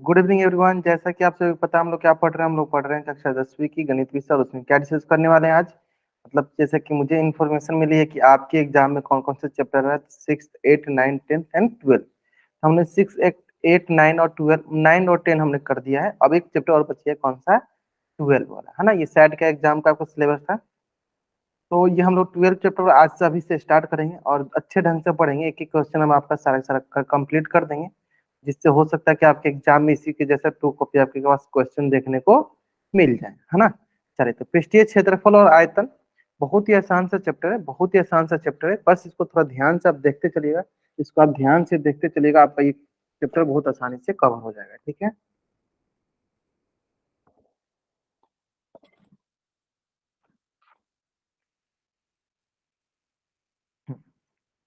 Good evening everyone. जैसा कि आप सभी को पता है हम लोग क्या पढ़ रहे हैं। हम लोग पढ़ रहे हैं कक्षा 10वीं की गणित विषय और उसमें क्या डिस्कस करने वाले हैं आज। मतलब जैसे कि मुझे इन्फॉर्मेशन मिली है कि आपके एग्जाम में कौन कौन से चैप्टर है, 6, 8, 9, 10 एंड 12। हमने 6, 8, 9 और 12, 9 और 10 हमने कर दिया है। अब एक चैप्टर और बची है, कौन सा? 12 वाला, है ना। ये सैट का एग्जाम का आपका सिलेबस था। तो ये हम लोग 12 चैप्टर आज से अभी से स्टार्ट करेंगे और अच्छे ढंग से पढ़ेंगे। एक एक क्वेश्चन हम आपका सारा सारा कंप्लीट कर देंगे, जिससे हो सकता है कि आपके एग्जाम में इसी के जैसा 2 कॉपी आपके पास क्वेश्चन देखने को मिल जाए, है ना। चलिए, तो पृष्ठीय क्षेत्रफल और आयतन बहुत ही आसान सा चैप्टर है, बहुत ही आसान सा चैप्टर है। बस इसको थोड़ा ध्यान से आप देखते चलिएगा। इसको आप ध्यान से देखते चलिएगा, आपका ये चैप्टर बहुत आसानी से कवर हो जाएगा। ठीक है,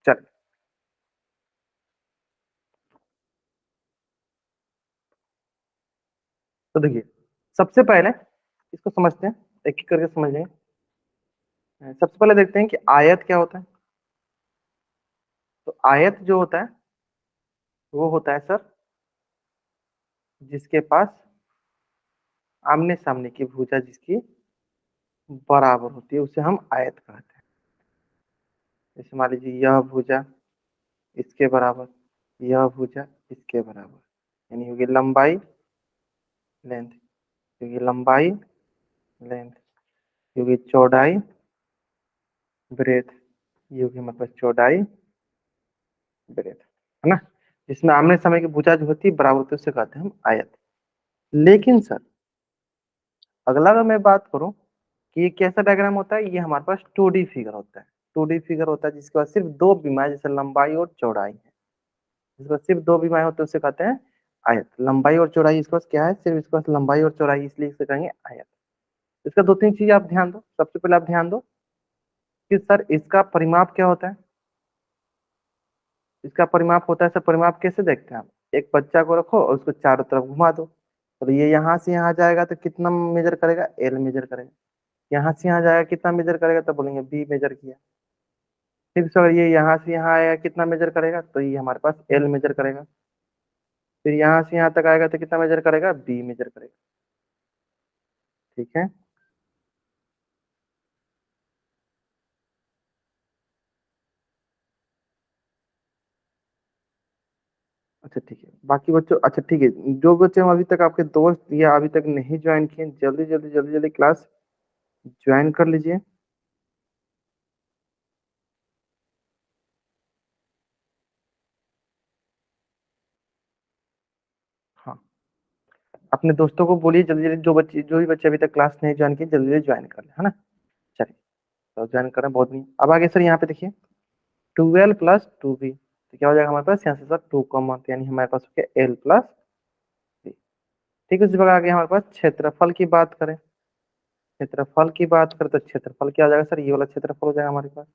चलिए तो देखिए, सबसे पहले इसको समझते हैं, एक एक करके समझेंगे। सबसे पहले देखते हैं कि आयत क्या होता है। तो आयत जो होता है वो होता है सर, जिसके पास आमने सामने की भुजा जिसकी बराबर होती है उसे हम आयत कहते हैं। जैसे मान लीजिए यह भुजा इसके बराबर, यह भुजा इसके बराबर, यानी होगी लंबाई लेंथ, क्योंकि लंबाई लेंथ, क्योंकि चौड़ाई ब्रेथ, ये होगी मतलब चौड़ाई ब्रेथ, है ना। जिसमें आमने सामने की भुजा जो होती है बराबर होती है उसे कहते हैं हम आयत। लेकिन सर, अगला अगर मैं बात करूं कि ये कैसा डायग्राम होता है, ये हमारे पास 2D फिगर होता है। 2D फिगर होता है जिसके पास सिर्फ दो विमाएं, जैसे लंबाई और चौड़ाई है। जिसके पास सिर्फ दो विमाएं होते हैं उसे कहते हैं आयत। लंबाई और चौड़ाई इसके पास क्या है, सिर्फ इसके पास लंबाई और चौड़ाई, इसलिए इसे कहेंगे आयत। इसका दो तीन चीज आप ध्यान दो। सबसे पहले आप ध्यान दो कि सर इसका परिमाप क्या होता है। इसका परिमाप होता है सर, परिमाप कैसे देखते हैं आप? एक बच्चा को रखो और उसको चारों तरफ घुमा दो, तो ये यहाँ से यहाँ जाएगा तो कितना मेजर करेगा? एल मेजर करेगा। यहाँ से यहाँ जाएगा कितना मेजर करेगा? तो बोलेंगे बी मेजर किया। फिर सर ये यहाँ से यहाँ आएगा कितना मेजर करेगा? तो ये हमारे पास एल मेजर करेगा। फिर यहाँ से यहाँ तक आएगा तो कितना मेजर करेगा? बी मेजर करेगा। ठीक है, अच्छा ठीक है। बाकी बच्चों, अच्छा ठीक है, जो बच्चे हम अभी तक आपके दोस्त या अभी तक नहीं ज्वाइन किए, जल्दी जल्दी जल्दी जल्दी क्लास ज्वाइन कर लीजिए। हाँ, अपने दोस्तों को बोलिए जल्दी जल्दी, जो भी बच्चे अभी तक क्लास नहीं ज्वाइन किए जल्दी जल्दी ज्वाइन कर ले, है ना। चलिए, तो ज्वाइन करना बहुत नहीं। अब आगे सर यहाँ पे देखिए, 12 + 2b, तो क्या हो जाएगा हमारे पास? यहाँ से सर 2 कॉमन, यानी हमारे पास हो गया l + b। ठीक है, उसी प्रकार आगे हमारे पास क्षेत्रफल की बात करें। क्षेत्रफल की बात करें तो क्षेत्रफल क्या हो जाएगा सर? ये वाला क्षेत्रफल हो जाएगा हमारे पास,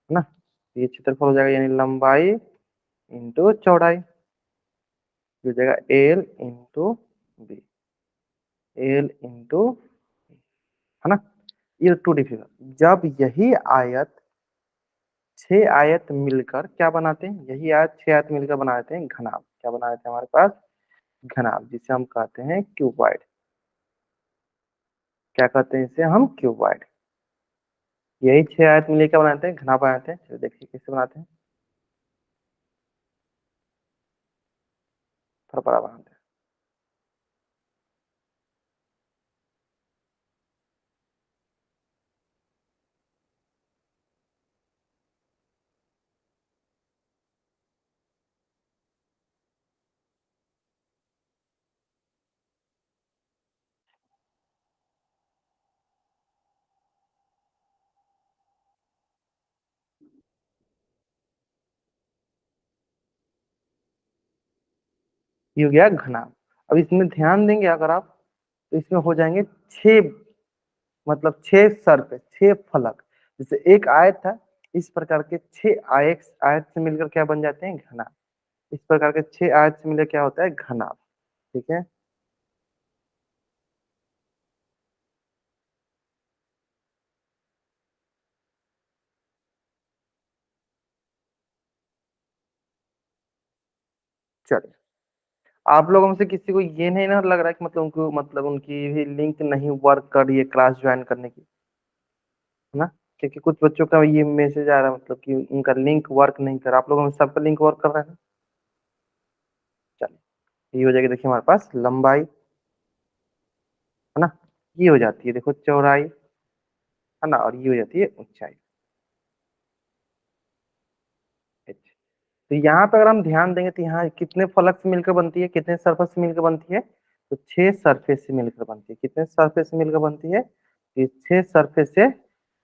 है ना। ये क्षेत्रफल हो जाएगा यानी लंबाई इंटू चौड़ाई, हो जाएगा l × b, l × है ना। ये 2D फिगर। जब यही आयत 6 आयत मिलकर क्या बनाते हैं? यही आयत 6 आयत मिलकर बना देते हैं घनाभ। क्या बना देते हैं हमारे पास? घनाभ, जिसे हम कहते हैं क्यूबॉइड। क्या कहते हैं इसे हम? क्यूबॉइड। यही 6 आयत मिलकर क्या बनाते हैं? घनाभ बनाते हैं। चलिए देखिए कैसे बनाते हैं, थोड़ा बड़ा बनाते हैं। ये हो गया घनाभ। अब इसमें ध्यान देंगे अगर आप, तो इसमें हो जाएंगे 6, मतलब 6 सर्कल, 6 फलक। जैसे एक आयत था, इस प्रकार के 6 आयत आयत से मिलकर क्या बन जाते हैं? घनाभ। इस प्रकार के 6 आयत से मिलकर क्या होता है? घनाभ। ठीक है, चलिए। आप लोगों में से किसी को ये नहीं ना लग रहा कि मतलब उनको मतलब उनकी भी लिंक नहीं वर्क कर रही है क्लास ज्वाइन करने की, है ना? क्योंकि कुछ बच्चों का ये मैसेज आ रहा है मतलब कि उनका लिंक वर्क नहीं कर रहा। आप लोगों में सबका लिंक वर्क कर रहा है ना? चलिए, ये हो जाएगी देखिए हमारे पास लंबाई, है ना? ये हो जाती है देखो चौड़ाई, है ना? और ये हो जाती है ऊंचाई। अच्छा। तो यहाँ पे अगर हम ध्यान देंगे तो यहाँ कितने फलक से मिलकर बनती है, कितने सरफेस से मिलकर बनती है? तो 6 सरफेस से मिलकर बनती है। कितने सरफेस से मिलकर बनती है? ये 6 सरफेस से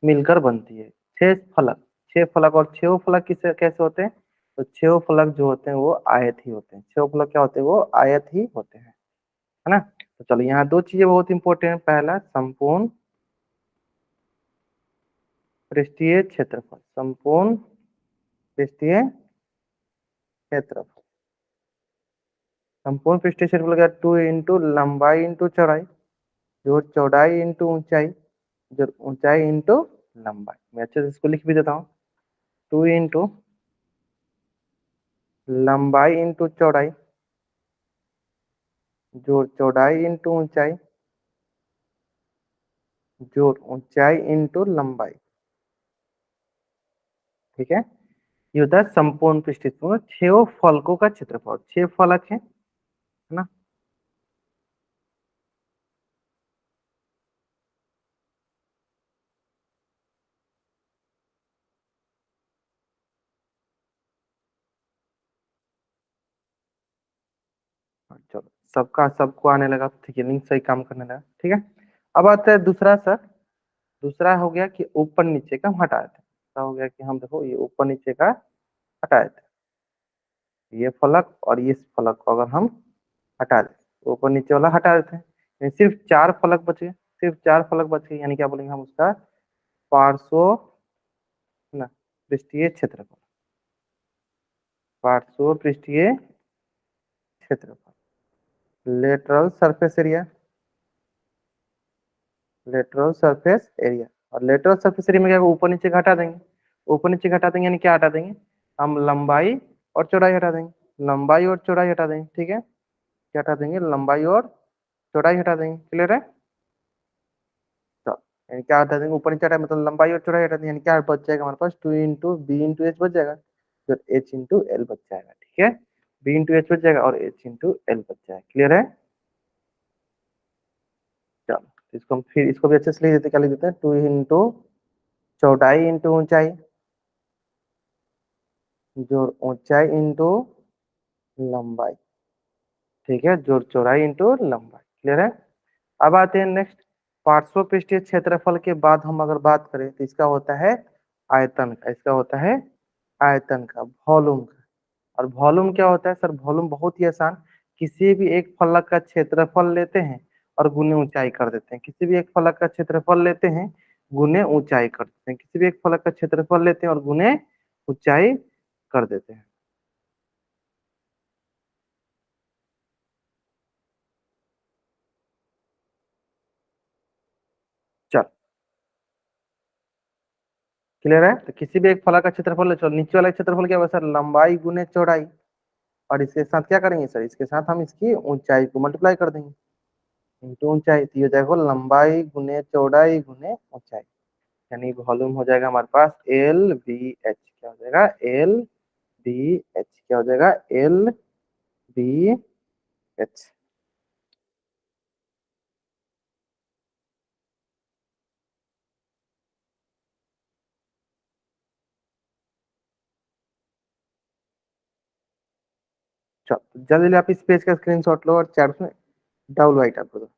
मिलकर बनती है। 6 फलक, 6 फलक, और 6 फलक किसे कैसे होते हैं? तो 6 फलक जो होते हैं वो आयत ही होते हैं। 6 फलक क्या होते हैं? वो आयत ही होते हैं, है ना? तो चलो यहाँ दो चीजें बहुत इंपॉर्टेंट है। पहला संपूर्ण पृष्ठीय क्षेत्रफल, संपूर्ण पृष्ठीय क्षेत्रफल। संपूर्ण पृष्ठीय क्षेत्रफल का 2 इंटू लंबाई इंटू चौड़ाई, जो चौड़ाई इंटू ऊंचाई, जो ऊंचाई इंटू लंबाई। मैं अच्छे से इसको लिख भी देता हूँ। 2 इंटू लंबाई इंटू चौड़ाई, जो चौड़ाई इंटू ऊंचाई, जो ऊंचाई इंटू लंबाई। ठीक है, ये होता है संपूर्ण पृष्ठीय क्षेत्रफल। 6 फलकों का क्षेत्रफल, 6 फलक है ना? हाँ, चलो सबका सबको आने लगा तो ठीक है, लिंक सही काम करने लगा। ठीक है, अब आता है दूसरा सर। दूसरा हो गया कि ऊपर नीचे का हम हटा देते हैं। ऐसा हो गया कि हम देखो ये ऊपर नीचे का हटा देते हैं, ये फलक और इस फलक को अगर हम हटा दें, तो ऊपर नीचे वाला हटा देते हैं, यानी सिर्फ 4 फलक बचे। सिर्फ 4 फलक बचे, यानी क्या बोलेंगे हम उसका? पार्श्व, ना, पृष्ठीय क्षेत्रफल। पार्श्व पृष्ठीय क्षेत्रफल, lateral surface area, lateral surface area. और लेटरल सरफेस एरिया में क्या, ऊपर नीचे का हटा देंगे। ऊपर नीचे का हटा देंगे यानी क्या हटा देंगे? हम लंबाई और चौड़ाई हटा देंगे। लंबाई और चौड़ाई हटा देंगे। ठीक है, क्या हटा देंगे? लंबाई और चौड़ाई हटा देंगे। क्लियर है? तो यानी क्या हटा देंगे? ऊपर नीचे हटा, मतलब लंबाई और चौड़ाई हटा देंगे, यानी क्या बच जाएगा हमारे पास? 2 इंटू बी इंटू एच बच जाएगा, फिर एच इंटू एल बच जाएगा। ठीक है, बी इंटू एच बच जाएगा और एच इंटू एल बच जाएगा। क्लियर है? चलो, तो इसको हम फिर इसको भी अच्छे से लिख देते हैं। क्या लिख देते हैं? 2 इंटू चौड़ाई इंटू ऊंचाई, जो ऊंचाई इंटू लंबाई। ठीक है, जो चौड़ाई इंटू लंबाई। क्लियर है? अब आते हैं नेक्स्ट, पार्श्व पृष्ठीय क्षेत्रफल के बाद हम अगर बात करें तो इसका होता है आयतन का। इसका होता है आयतन का, वॉल्यूम का। और वॉल्यूम क्या होता है सर? वॉल्यूम बहुत ही आसान, किसी भी एक फलक का क्षेत्रफल लेते हैं और गुने ऊंचाई कर देते हैं। किसी भी एक फलक का क्षेत्रफल लेते हैं, गुने ऊंचाई कर देते हैं। किसी भी एक फलक का क्षेत्रफल लेते हैं और गुने ऊंचाई कर देते हैं। चल, क्लियर है? तो किसी भी एक फलक का क्षेत्रफल ले, चलो नीचे वाला क्षेत्रफल क्या होगा सर? लंबाई गुने चौड़ाई। और इसके साथ क्या करेंगे सर? इसके साथ हम इसकी ऊंचाई को मल्टीप्लाई कर देंगे, इंटू ऊंचाई। तो ये हो जाएगा लंबाई गुने चौड़ाई गुने ऊंचाई, यानी वॉल्यूम हो जाएगा हमारे पास एल बी एच। क्या हो जाएगा? L B H. क्या हो जाएगा? L B H. चलो जल्दी जल्दी आप इस पेज का स्क्रीनशॉट लो और चैट में डबल वाइट आप दो।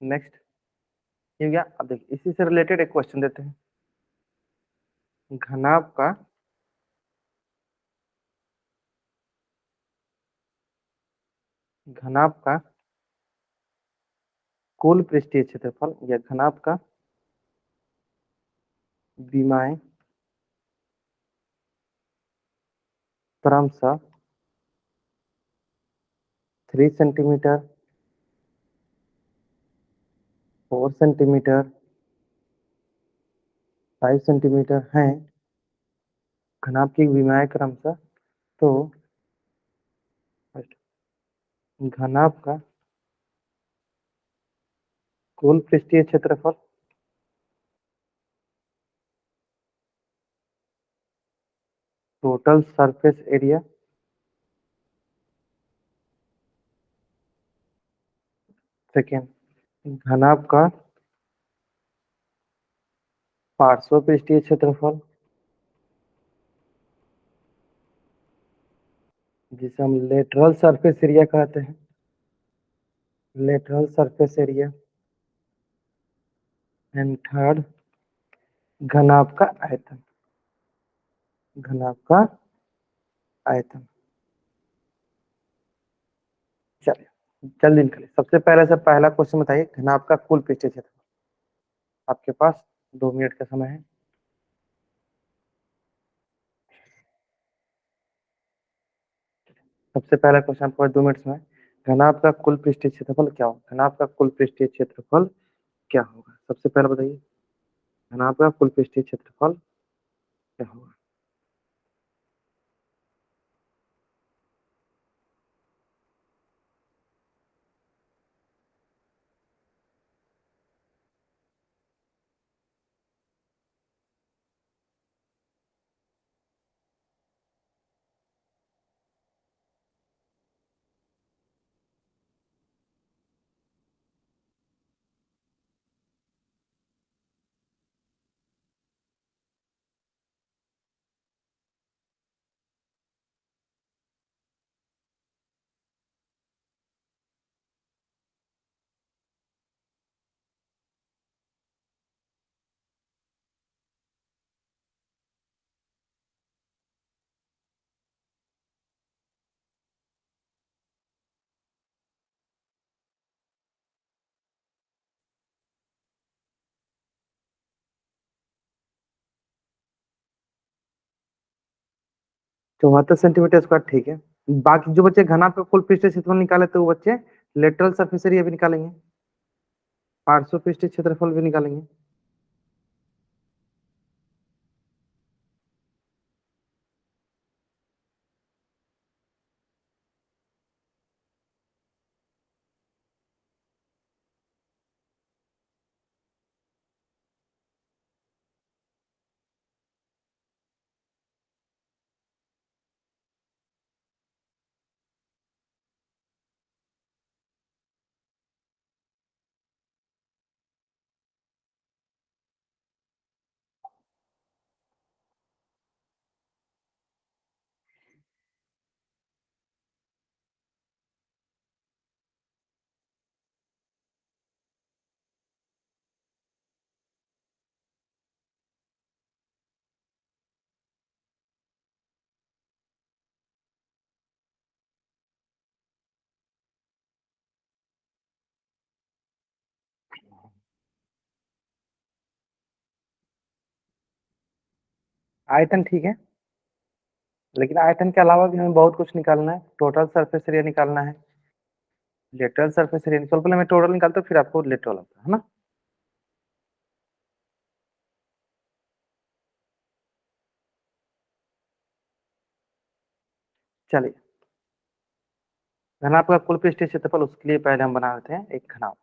नेक्स्ट ये हो गया। अब देखिए इसी से रिलेटेड एक क्वेश्चन देते हैं। घनाभ का घनाभ का कुल पृष्ठीय क्षेत्रफल या घनाभ का विमाएं क्रमशः 3 सेंटीमीटर, 4 सेंटीमीटर, 5 सेंटीमीटर हैं। घनाभ की विमाएं क्रमशः, तो घनाभ का कुल पृष्ठीय क्षेत्रफल टोटल सरफेस एरिया सेकेंड घनाभ का पार्श्व पृष्ठीय क्षेत्रफल जिसे हम लेटरल सरफेस एरिया कहते हैं। Lateral surface area and third घनाभ का आयतन। घनाभ का आयतन। चलिए जल्दी निकले। सबसे पहले से पहला क्वेश्चन बताइए, घनाभ का कुल पृष्ठीय क्षेत्रफल। आपके पास 2 मिनट का समय है। सबसे पहला क्वेश्चन आपके पास 2 मिनट समय। घनाभ का कुल पृष्ठीय क्षेत्रफल क्या होगा? घनाभ का कुल पृष्ठीय क्षेत्रफल क्या होगा? सबसे पहले बताइए, घनाभ का कुल पृष्ठीय क्षेत्रफल क्या होगा? चौहत्तर सेंटीमीटर स्क्वायर, ठीक है। बाकी जो बच्चे घनाभ का कुल पृष्ठीय क्षेत्रफल निकाले तो वो बच्चे लेटरल सरफेस एरिया भी निकालेंगे, पार्श्व पृष्ठीय क्षेत्रफल भी निकालेंगे। आयतन ठीक है, लेकिन आयतन के अलावा भी हमें बहुत कुछ निकालना है। टोटल सरफेस एरिया निकालना है, लेटरल सरफेस एरिया निकाल। पहले मैं टोटल निकालता हूँ फिर आपको लेटरल आता है ना। चलिए, घनाभ का कुल पृष्ठीय क्षेत्रफल, उसके लिए पहले हम बना लेते हैं एक घनाभ।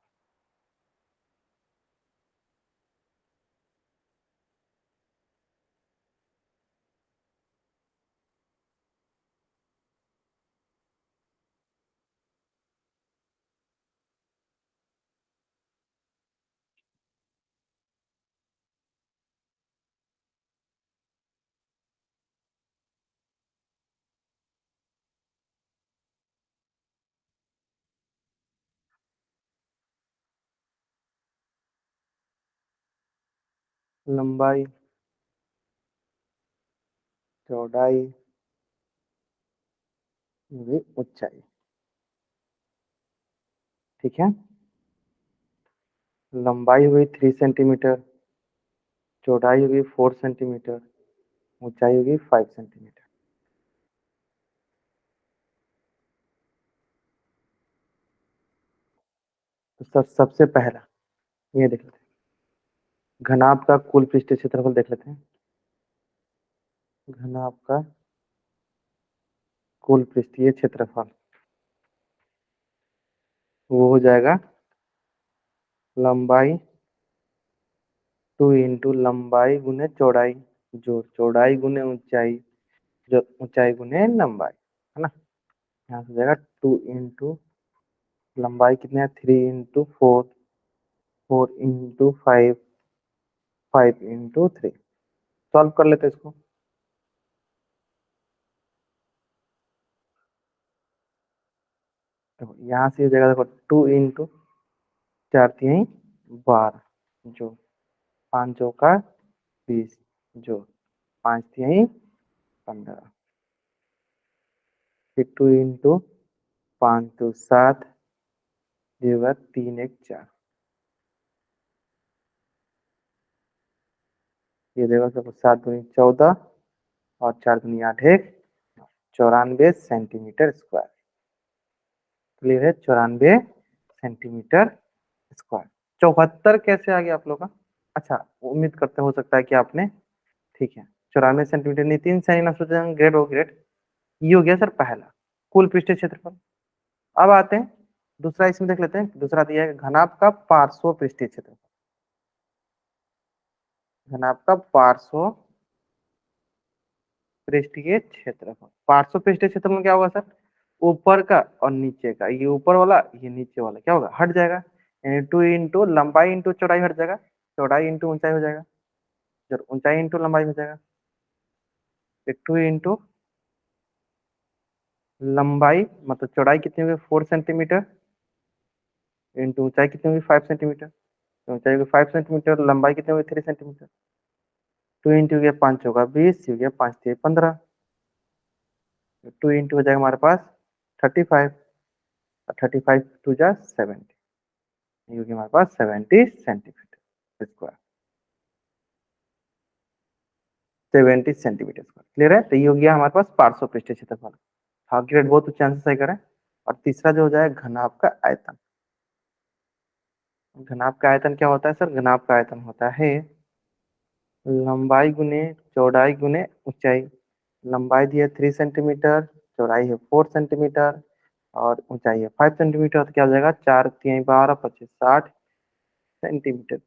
लंबाई, चौड़ाई, ये भी ऊंचाई। ठीक है, लंबाई हुई 3 सेंटीमीटर, चौड़ाई होगी 4 सेंटीमीटर, ऊंचाई होगी 5 सेंटीमीटर। तो सबसे पहला ये देख लेते हैं, घनाभ का कुल पृष्ठीय क्षेत्रफल देख लेते हैं। घनाभ का कुल पृष्ठीय क्षेत्रफल वो हो जाएगा लंबाई 2 × लंबाई गुने चौड़ाई, जो चौड़ाई गुने ऊंचाई, जो ऊंचाई गुने लंबाई, है ना। यहाँ से हो जाएगा 2 × लंबाई कितने है 3 × 4, 4 × 5, 5 × 3। सॉल्व कर लेते हैं इसको। देखो यहाँ से हो जाएगा, देखो 2 × 4 × 12, जो 5 × 20, जो 5 × 15, फिर 2 × 5 तो 7, ये 3 × 1 = 4। ये देखो सबको 7 × 2 = 14 और 4 × 8 = 94 सेंटीमीटर स्क्वायर। क्लियर है, 94 सेंटीमीटर स्क्वायर। 74 कैसे आ गया आप लोग का? अच्छा, उम्मीद करते हो सकता है कि आपने, ठीक है, 94 सेंटीमीटर नहीं, 3 सेंटी ना सोचे ग्रेड हो ग्रेड। ये हो गया सर पहला, कुल पृष्ठीय क्षेत्रफल। अब आते हैं दूसरा, इसमें देख लेते हैं। दूसरा दिया है घनाभ का पार्श्व पृष्ठीय क्षेत्रफल। घनाभ का पार्श्व पृष्ठीय क्षेत्रफल, पार्श्व पृष्ठीय क्षेत्रफल क्या होगा सर? ऊपर का और नीचे का, ये ऊपर वाला ये नीचे वाला क्या होगा, हट जाएगा। यानी 2 × लंबाई इंटू चौड़ाई हट जाएगा, चौड़ाई इंटू ऊंचाई हो जाएगा, फिर ऊंचाई इंटू लंबाई हो जाएगा, फिर 2 × लंबाई मतलब चौड़ाई कितनी होगी 4 सेंटीमीटर, इंटू ऊंचाई कितनी होगी 5 सेंटीमीटर, तो ऊंचाई होगी 5 सेंटीमीटर, लंबाई कितनी होगी 3 सेंटीमीटर। 2 × 5 होगा 20, हो गया 5 × 3 = 15, 2 × हो जाएगा हमारे पास 35, 35 × 2 = 70, ये होगी हमारे पास 70 centimetre square. 70 centimetre square, clear है। तो ये हो गया हमारे पास पार्श्व पृष्ठीय क्षेत्रफल। हाँ ग्रेड बहुत अच्छे आंसर सही करें। और तीसरा जो हो जाएगा घनाभ का आयतन। घनाभ का आयतन क्या होता है सर? घनाभ का आयतन होता है लंबाई गुने चौड़ाई गुने ऊंचाई। लंबाई दी है 3 सेंटीमीटर, चौड़ाई है 4 सेंटीमीटर और ऊंचाई है 5 सेंटीमीटर। तो क्या हो जाएगा 4 × 3 = 12, 25, 60 सेंटीमीटर,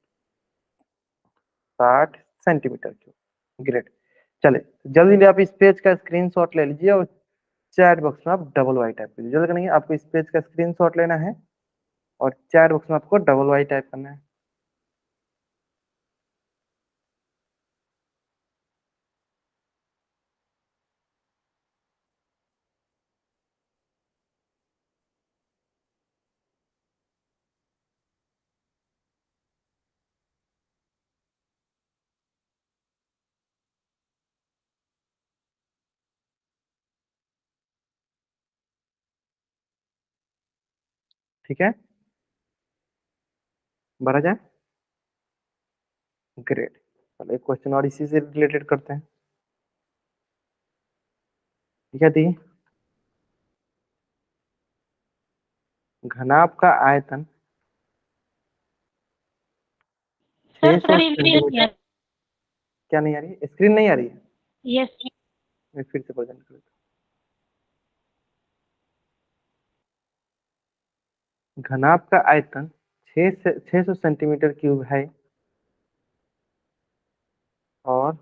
60 सेंटीमीटर क्यूब। ग्रेट। चले जल्दी जल्दी आप इस पेज का स्क्रीनशॉट ले लीजिए और चैट बॉक्स में आप डबल वाई टाइप कीजिए। जल्दी करेंगे, आपको इस पेज का स्क्रीनशॉट लेना है और चैट बॉक्स में आपको डबल वाई टाइप करना है। ठीक है, भरा जाए। ग्रेट। चलो एक क्वेश्चन और इसी से रिलेटेड करते हैं। ठीक है दी, घनाभ का आयतन सर 600 स्क्रीन नहीं आ सेंटीमीटर। रही। क्या नहीं आ रही है? स्क्रीन नहीं आ रही है? यस। मैं फिर से प्रेजेंट कर देता हूँ। घनाभ का आयतन 600 सेंटीमीटर क्यूब है और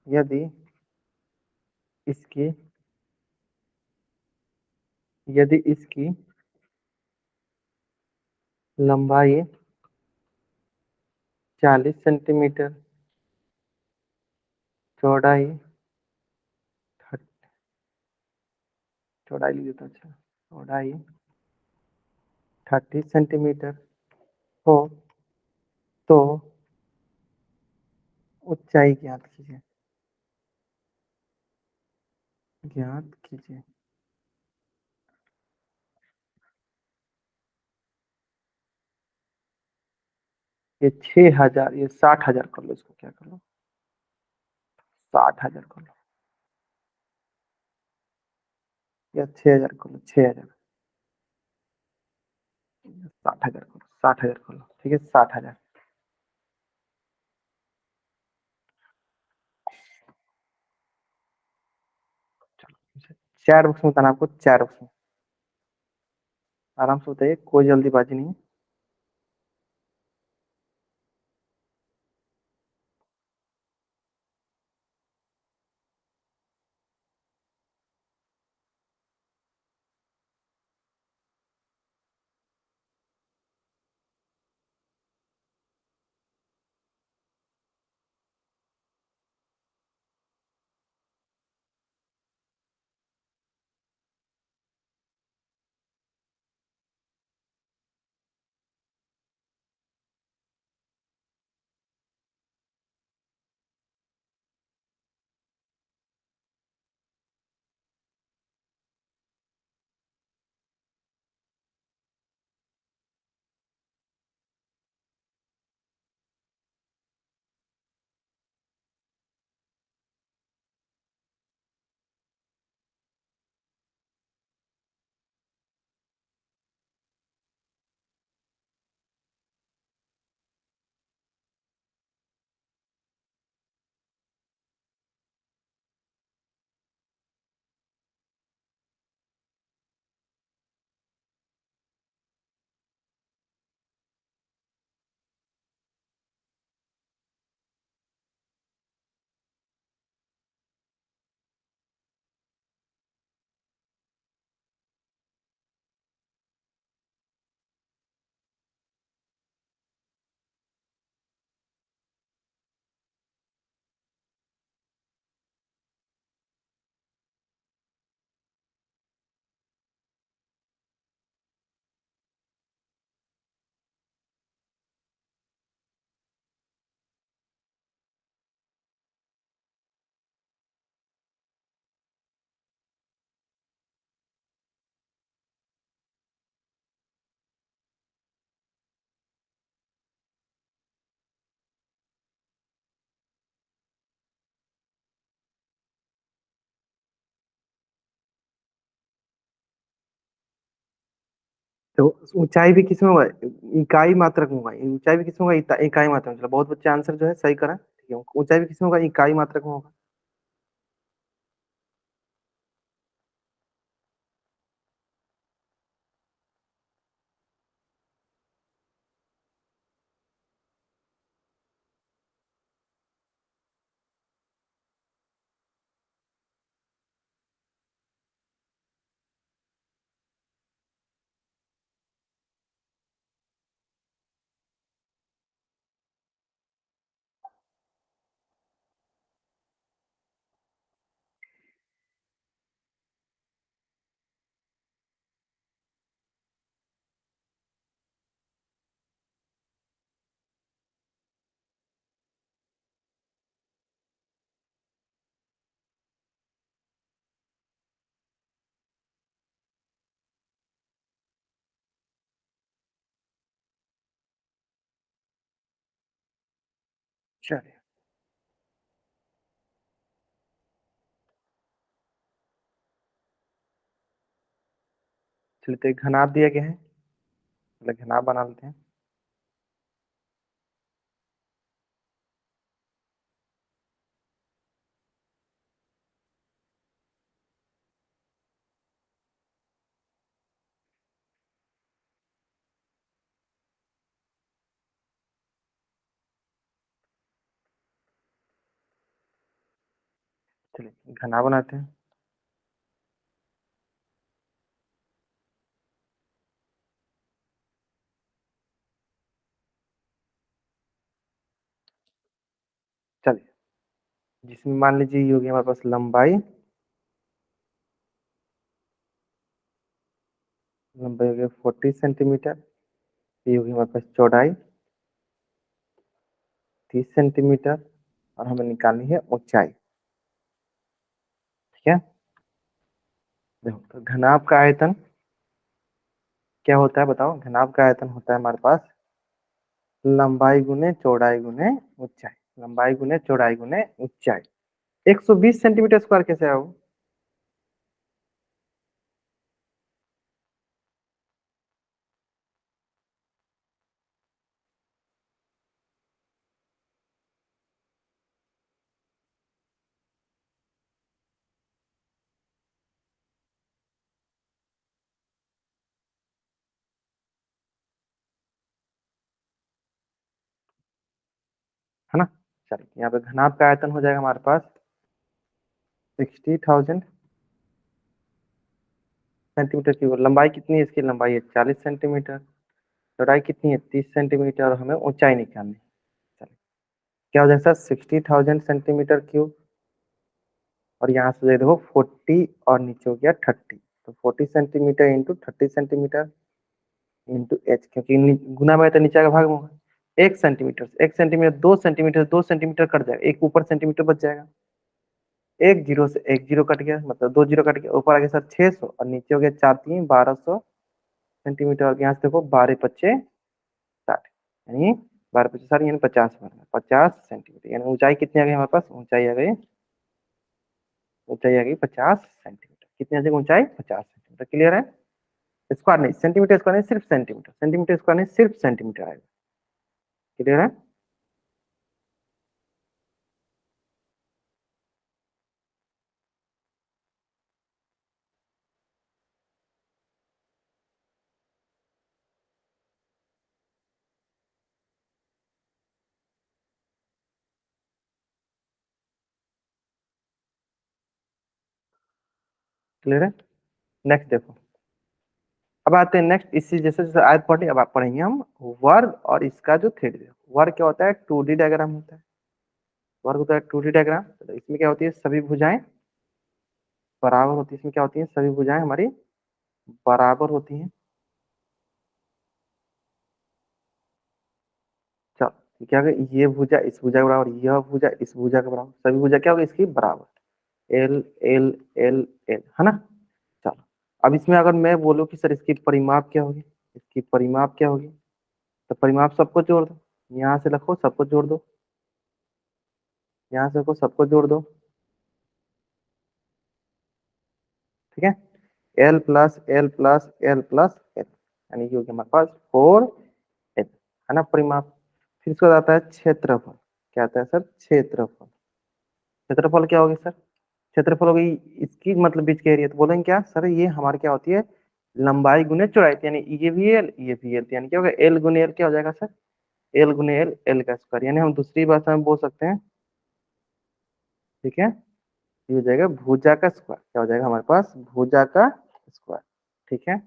यदि इसकी लंबाई 40 सेंटीमीटर, चौड़ाई चौड़ाई लिख देता हूँ, अच्छा चौड़ाई 30 सेंटीमीटर हो तो ऊंचाई ज्ञात कीजिए। ज्ञात कीजिए। ये 6,000, ये 60,000 कर लो, इसको क्या कर लो, 60,000 कर लो, या 6,000 कर लो, 6,000, 60,000 कर लो, 60,000 कर लो, ठीक है, 60,000। चलो, 4 बॉक्स में बताना आपको, 4 बॉक्स में। आराम से बताइए, कोई जल्दीबाजी नहीं। तो ऊंचाई भी किसमें होगा, इकाई मात्रक में होगा, ऊंचाई भी किसमें होगा, इकाई मात्रक में। चलो, बहुत बच्चे आंसर जो है सही करा, ठीक है, ऊंचाई भी किसमें होगा, इकाई मात्रक में होगा। चलिए, चलिए, तो एक घनाभ दिया गया है, मतलब घनाभ बना लेते हैं। चलिए, घनाभ बनाते हैं। चलिए, जिसमें मान लीजिए ये होगी हमारे पास लंबाई, लंबाई हो गया 40 सेंटीमीटर। ये होगी हमारे पास चौड़ाई, 30 सेंटीमीटर और हमें निकालनी है ऊंचाई। ठीक है, देखो तो घनाभ का आयतन क्या होता है बताओ। घनाभ का आयतन होता है हमारे पास लंबाई गुने चौड़ाई गुने ऊंचाई। लंबाई गुने चौड़ाई गुने ऊंचाई। 120 सेंटीमीटर स्क्वायर कैसे आओ? है ना। चलिए यहाँ पे घनाभ का आयतन हो जाएगा हमारे पास 60,000 सेंटीमीटर क्यूब। लंबाई कितनी है इसकी? लंबाई है 40 सेंटीमीटर। चौड़ाई कितनी है? 30 सेंटीमीटर और हमें ऊंचाई निकालनी है। चलिए क्या हो जाएगा सर? 60,000 सेंटीमीटर क्यूब और यहाँ से देखो 40 और नीचे हो गया 30, तो 40 centimetre into 30 centimetre into H, क्योंकि गुना में तो नीचे का भाग में होगा। 1 centimetre, 1 centimetre, 2 centimetre, 2 centimetre cut जाएगा, एक ऊपर सेंटीमीटर बच जाएगा। एक जीरो से एक जीरो कट गया, मतलब 2 जीरो कट गया। ऊपर आ गया सर 600 और नीचे हो गया 4 3 1200 सेंटीमीटर। और यहाँ से देखो 12 5 60, यानी 12 5 60 यानी 50 सेंटीमीटर। यानी ऊंचाई कितनी आ गई हमारे पास? ऊंचाई आ गई 50 सेंटीमीटर। कितनी आ जाएगी ऊंचाई? 50 सेंटीमीटर। क्लियर है? स्क्वायर नहीं, सेंटीमीटर स्क्वायर नहीं, सिर्फ सेंटीमीटर। सेंटीमीटर स्क्वायर नहीं, सिर्फ सेंटीमीटर आएगा। क्लियर है? क्लियर है? नेक्स्ट देखो, अब आते हैं नेक्स्ट। इसी जैसे जैसे आयत पढ़ी, अब आप पढ़ेंगे हम वर्ग और इसका जो थ्रेड। वर्ग क्या होता है? 2D डायग्राम होता है। वर्ग होता है 2D डायग्राम। तो इसमें क्या होती है? सभी भुजाएं बराबर होती है। इसमें क्या होती है? सभी भुजाएं हमारी बराबर होती हैं। चलो क्या होगा? ये भुजा इस भुजा के बराबर, यह भुजा इस भुजा के बराबर, सभी भुजा क्या होगी? इसकी बराबर। एल एल एल एल, है ना। चलो अब इसमें अगर मैं बोलूँ कि सर इसकी परिमाप क्या होगी, इसकी परिमाप क्या होगी, तो परिमाप सबको जोड़ दो। यहाँ से रखो, सबको जोड़ दो। यहाँ से रखो, सबको जोड़ दो। ठीक है, L plus L plus L plus L, यानी कि हो गया हमारे पास 4 एल, है ना परिमाप। फिर इसके बाद आता है क्षेत्रफल। क्या आता है सर? क्षेत्रफल। क्षेत्रफल क्या होगी सर? क्षेत्रफल हो गई इसकी मतलब बीच के एरिया। तो बोलेंगे क्या सर? ये हमारी क्या होती है? लंबाई गुने चौड़ाई, यानी ये भी एल ये भी एल, यानी क्या होगा? एल गुने एल क्या हो जाएगा सर? एल गुने एल, एल का स्क्वायर। यानी हम दूसरी भाषा में बोल सकते हैं, ठीक है, ये हो जाएगा भुजा का स्क्वायर। क्या हो जाएगा हमारे पास? भुजा का स्क्वायर। ठीक है,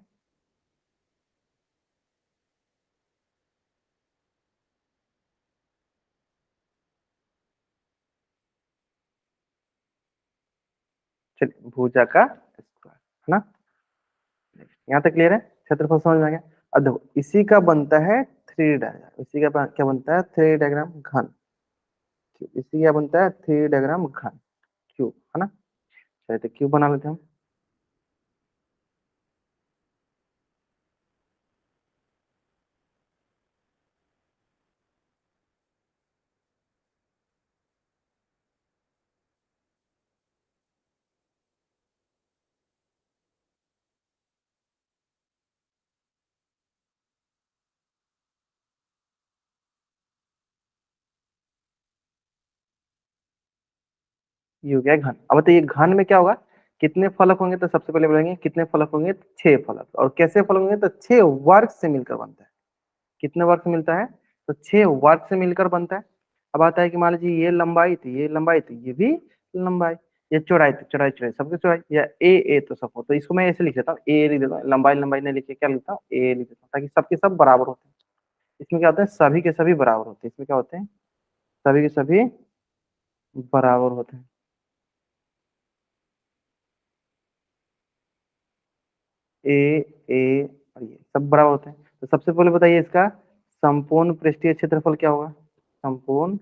चलिए भुजा का स्क्वायर, है ना। यहाँ तक क्लियर है? क्षेत्रफल समझ में आ गया। अब देखो इसी का बनता है थ्री डायग्राम। इसी का क्या बनता है? थ्री डायग्राम घन। इसी का बनता है थ्री डायग्राम घन क्यूब, है ना। चलिए तो क्यूब बना लेते हैं हम। ये हो गया घन। अब बताइए घन में क्या होगा? कितने फलक होंगे? तो सबसे पहले बोलेंगे कितने फलक होंगे? 6 फलक। और कैसे फलक होंगे? तो 6 वर्ग से मिलकर बनता है। कितने वर्ग से मिलता है? तो 6 वर्ग से मिलकर बनता है। अब आता है कि मान लीजिए ये लंबाई थी, ये लंबाई थी, ये भी लंबाई, ये चौड़ाई थी, चौड़ाई चौड़ाई, सबकी चौड़ाई, या ए तो सबको। तो इसको मैं ऐसे लिख देता हूँ, ए लिख देता हूँ। लंबाई लंबाई नहीं लिख के क्या लिखता हूँ? ए लिख देता हूँ, ताकि सबके सब बराबर होते हैं। इसमें क्या होता है? सभी के सभी बराबर होते हैं। इसमें क्या होते हैं? सभी के सभी बराबर होते हैं। ए ए और ये सब बराबर होते हैं। तो सबसे पहले बताइए इसका संपूर्ण पृष्ठीय क्षेत्रफल क्या होगा? संपूर्ण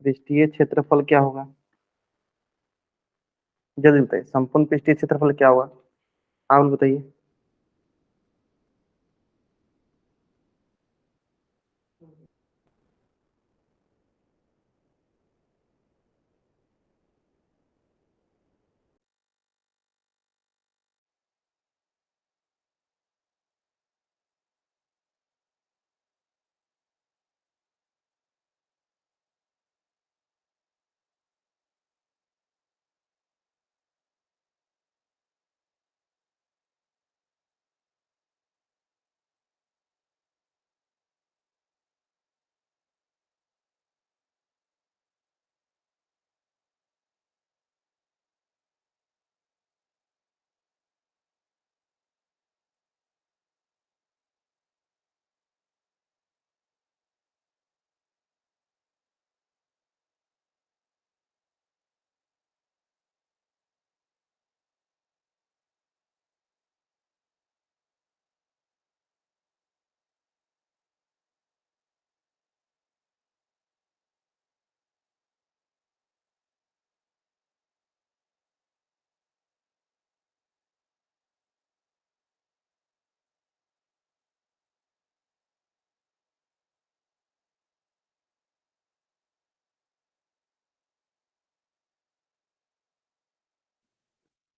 पृष्ठीय क्षेत्रफल क्या होगा? जल्दी बताइए, संपूर्ण पृष्ठीय क्षेत्रफल क्या होगा? आप लोग बताइए।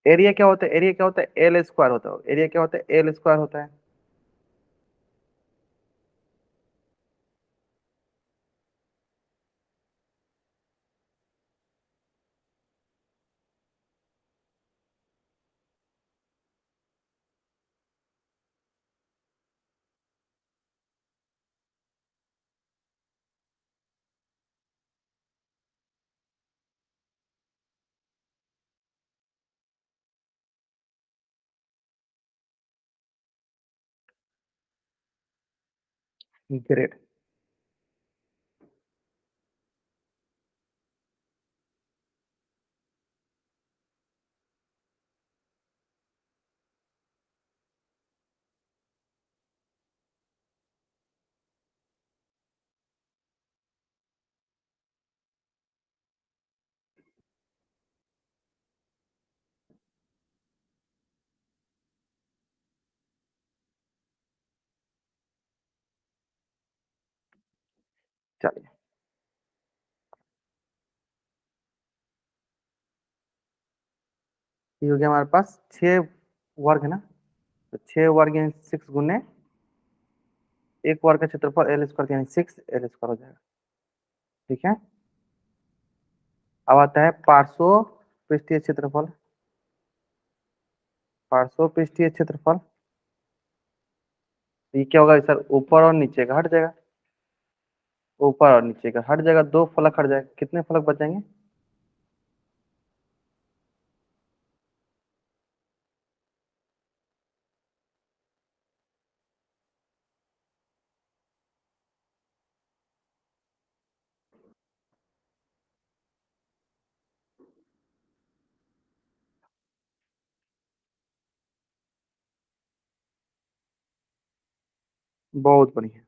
एरिया क्या होता है? एरिया क्या होता है? एल स्क्वायर होता है। एरिया क्या होता है? एल स्क्वायर होता है। ग्रेट। चलिए, ये हो गया हमारे पास 6 वर्ग है ना। तो 6 वर्ग यानी 6 गुने एक वर्ग का क्षेत्रफल एल स्क्वायर यानी 6 एल स्क्वायर हो जाएगा। ठीक है। अब आता है पार्श्व पृष्ठीय क्षेत्रफल। पार्श्व पृष्ठीय क्षेत्रफल, ये क्या होगा सर? ऊपर और नीचे का हट जाएगा। ऊपर और नीचे का हट जाएगा, 2 फलक हट जाएगा। कितने फलक बच जाएंगे? बहुत बढ़िया।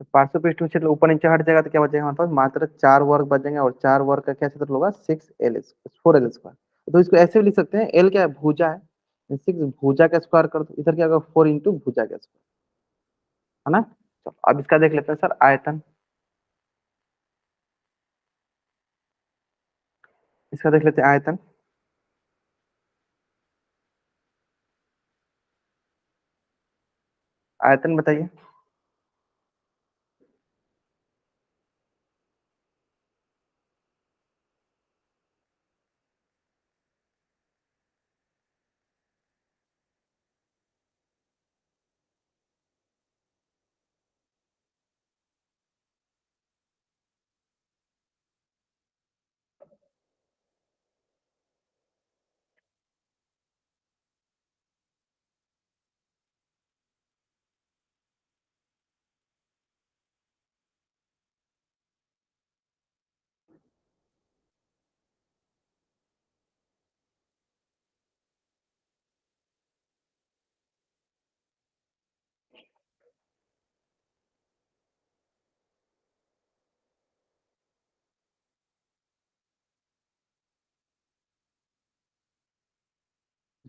तो पार्श्व पृष्ठ में क्षेत्र ऊपर नीचे हट जाएगा तो क्या बचेगा हमारे पास? मात्र 4 वर्ग बच जाएंगे। और 4 वर्ग का क्या क्षेत्र होगा? 6 4 एल स्क्वायर। तो इसको ऐसे भी लिख सकते हैं, एल क्या है? भुजा है। 6 भुजा का स्क्वायर कर दो, इधर क्या होगा? 4 इंटू भुजा का स्क्वायर, है ना। तो अब इसका देख लेते हैं सर, आयतन। इसका देख लेते हैं आयतन। आयतन बताइए।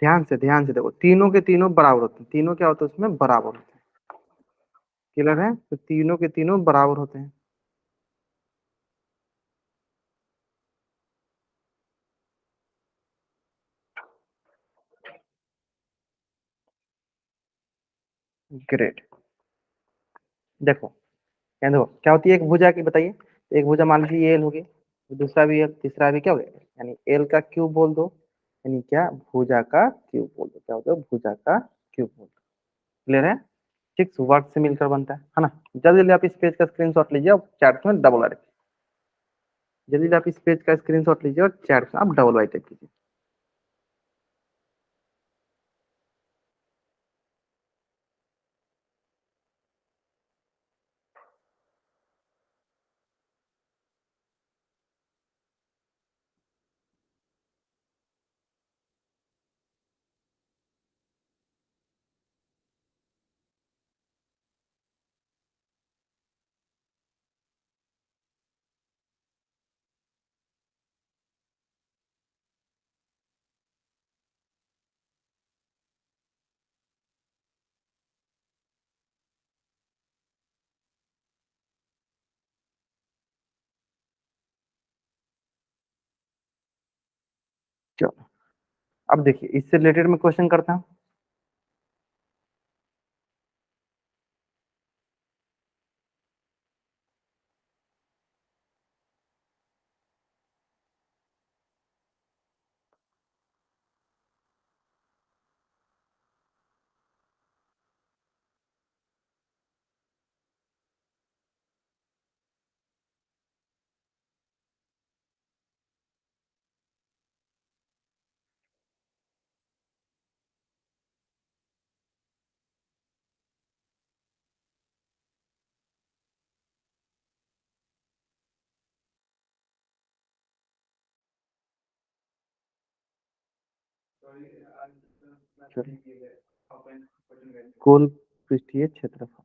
ध्यान से देखो, तीनों के तीनों बराबर होते हैं, तीनों क्या होते हैं उसमें बराबर होते हैं। क्लियर है, तो तीनों के तीनों बराबर होते हैं। ग्रेट। देखो, क्या देखो क्या होती है एक भुजा की, बताइए। एक भुजा मान लीजिए ये एल होगी, दूसरा भी एल, तीसरा भी क्या हो गया, यानी एल का क्यूब बोल दो, यानी क्या, भुजा का क्यूब बोल दो, क्या होता है, भुजा का क्यूब बोल दो। क्लियर है। 6 वर्ड से मिलकर बनता है ना। जल्दी जल्दी आप इस पेज का स्क्रीनशॉट लीजिए और चैट में डबल वाइट, जल्दी जल्दी आप इस पेज का स्क्रीनशॉट लीजिए और चैट में आप डबल वाइट टाइप कीजिए। चलो, अब देखिए इससे रिलेटेड मैं क्वेश्चन करता हूँ। चलिए, कुल पृष्ठीय क्षेत्रफल।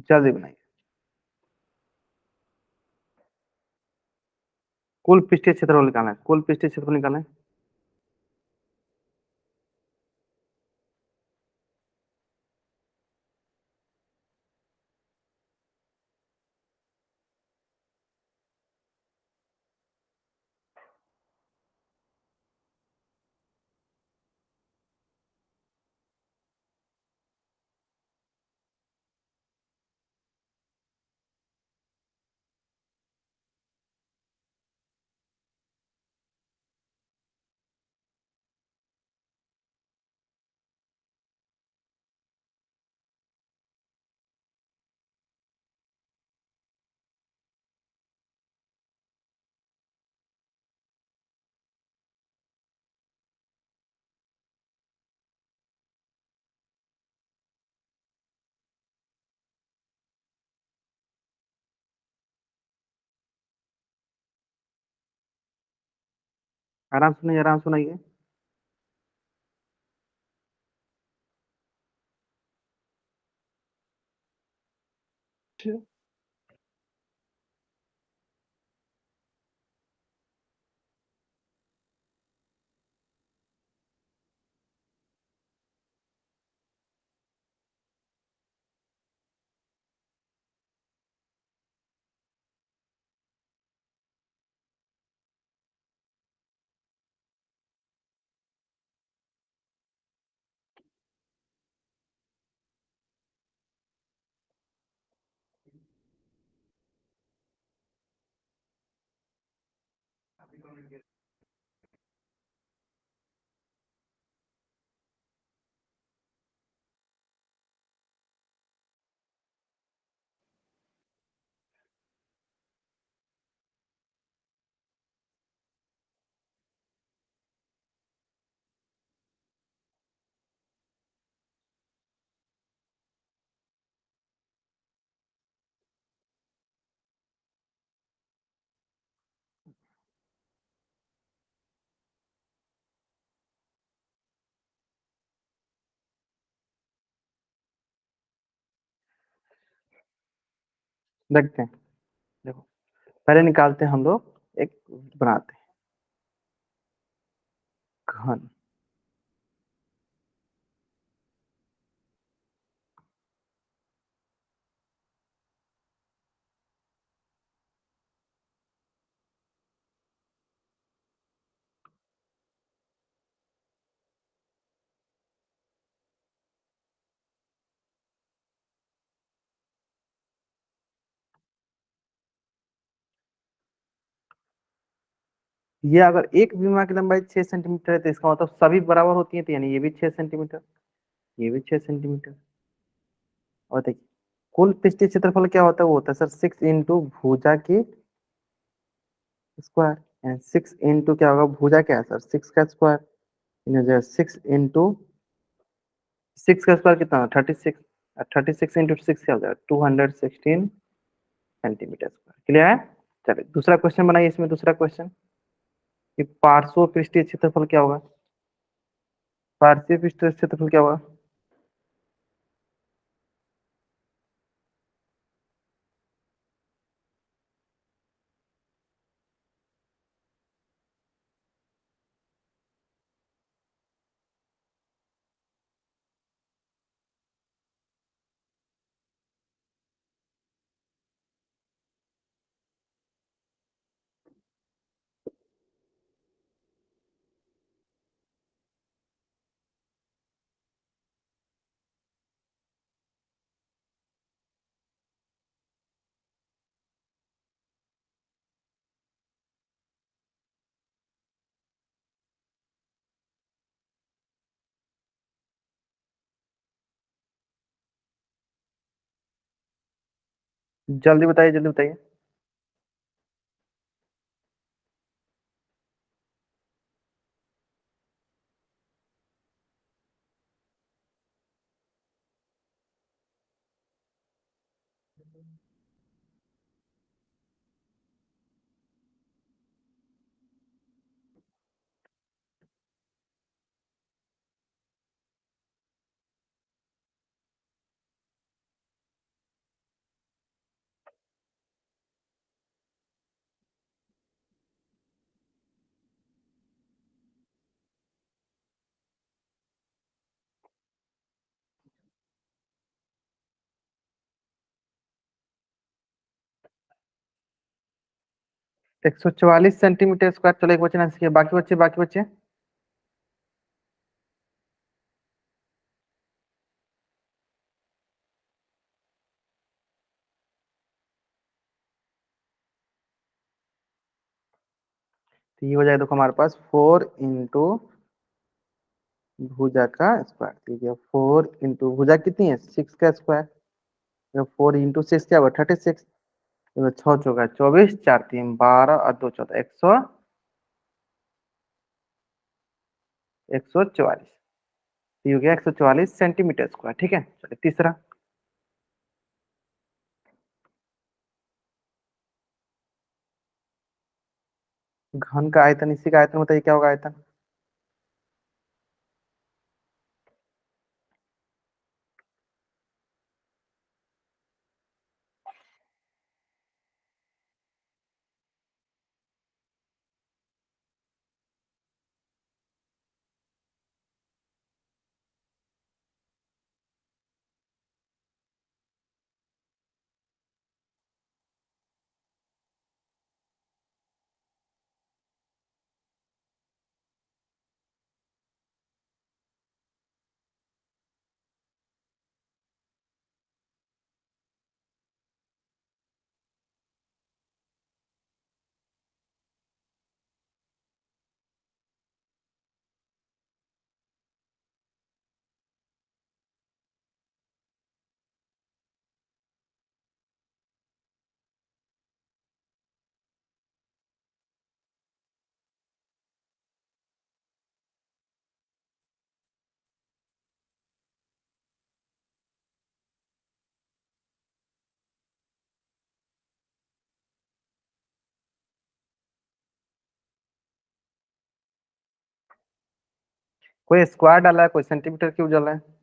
जल्दी बनाइए। कुल पृष्ठीय क्षेत्रफल निकालना है, कुल पृष्ठीय क्षेत्रफल निकालना है। आराम सुनाइए, आराम सुनाइए। देखते हैं। देखो, पहले निकालते हैं हम लोग, एक बनाते हैं घन। ये अगर एक बीमा की लंबाई 6 सेंटीमीटर है तो इसका मतलब सभी बराबर होती है, तो यानी ये भी 6 सेंटीमीटर, ये भी 6 सेंटीमीटर। और देखिए, कुल पृष्ठीय क्षेत्रफल क्या होता है, वो होता है सर 6 इंटू भुजा की स्क्वायर। 6 इंटू क्या होगा, भुजा क्या है सर, 6 का स्क्वायर। 6 का स्क्वायर कितना, 36। 36 इंटू 6 क्या हो जाएगा, 216 सेंटीमीटर स्क्वायर। क्लियर है। चलिए दूसरा क्वेश्चन बनाइए, इसमें दूसरा क्वेश्चन कि पार्श्व पृष्ठीय क्षेत्रफल क्या होगा। पार्श्व पृष्ठीय क्षेत्रफल क्या होगा। जल्दी बताइए, जल्दी बताइए। एक 144 सेंटीमीटर स्क्वायर। चलो एक बच्चे ने सीखे, बाकी बच्चे, बाकी बच्चे। तो ये हो जाएगा, देखो हमारे पास 4 इंटू भुजा का स्क्वायर। ठीक है, 4 इंटू भुजा कितनी है, 6 का स्क्वायर। 4 इंटू 6 क्या हुआ, 36। 6 चौका 24, 4 3 12 और 2 14, 144। तो ये हो गया 144 सेंटीमीटर स्क्वायर। ठीक है, चलिए तीसरा। घन का आयतन, इसी का आयतन बताइए क्या होगा आयतन। कोई स्क्वायर डाला है, कोई सेंटीमीटर क्यूब डाला है। तो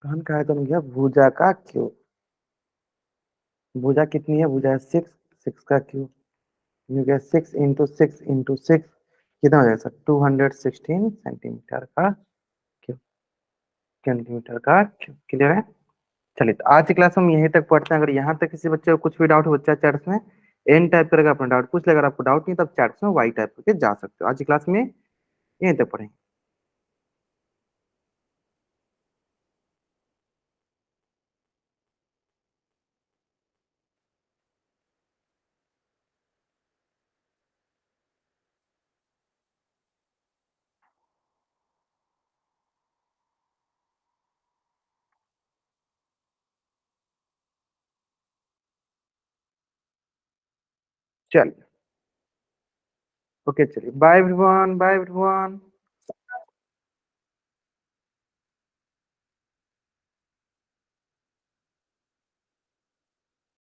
घन का आयतन हो गया भुजा का क्यूब। भुजा कितनी है? भुजा है 6, 6 का क्यूब हो गया 6 × 6 × 6 कितना हो जाएगा सर? 216 सेंटीमीटर का क्यूब। सेंटीमीटर का क्यूब। क्लियर है? चलिए, तो आज की क्लास हम यहीं तक पढ़ते हैं। अगर यहाँ तक किसी बच्चे को कुछ भी डाउट हो, बच्चा चैट्स में एन टाइप करेगा, अपना डाउट पूछ लेगा। अगर आपको डाउट नहीं तब चैट्स में वाई टाइप करके जा सकते हो। आज की क्लास में यहीं तक पढ़ेंगे। चलिए, ओके, चलिए, बाय एवरीवन, बाय एवरीवन।